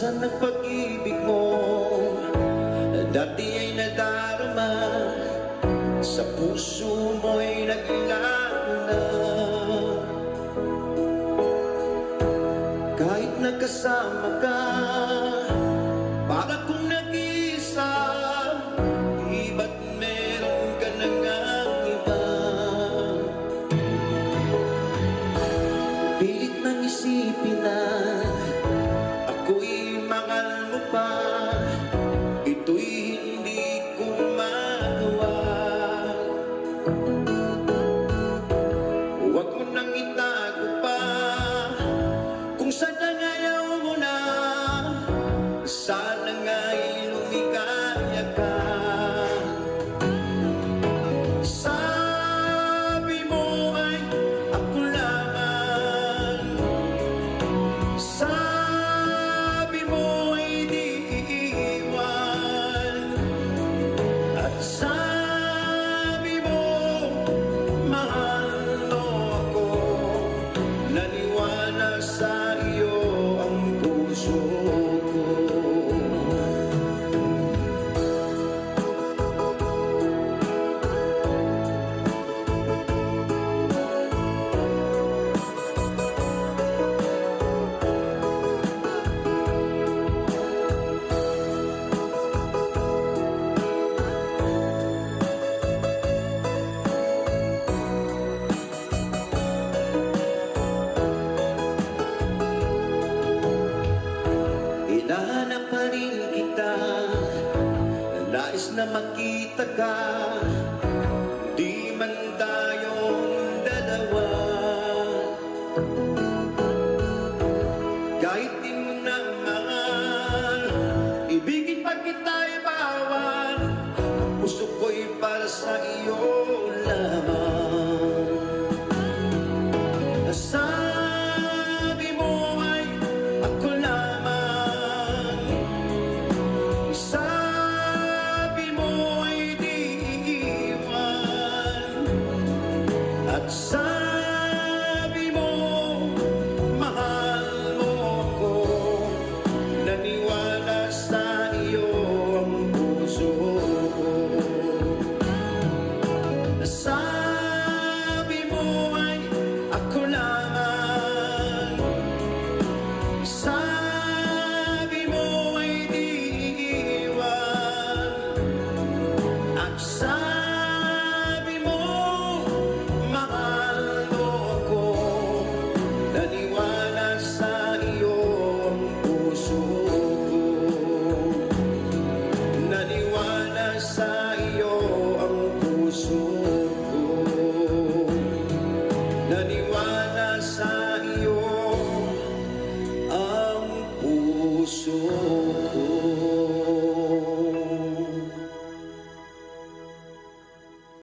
Asan ang pag-ibig mo dati ay nadarama, sa puso mo'y naglaho na. Kahit nagkasama ka, para kung nag-iisa, di ba't meron ka na ngang iba? Pilit nang isipin na ako'y mahal mo pa, ito'y hindi ko magawa. Huwag mo nang itago pa kung sadyang ayaw mo na, sana nga'y lumikaya ka. Sabi mo ay ako lamang, sabi mo ay di iiwan, at sabi mo mahal mo ako. Naniwala sa iyo ang puso ko. Hinahanap pa rin kita, nais na makita ka.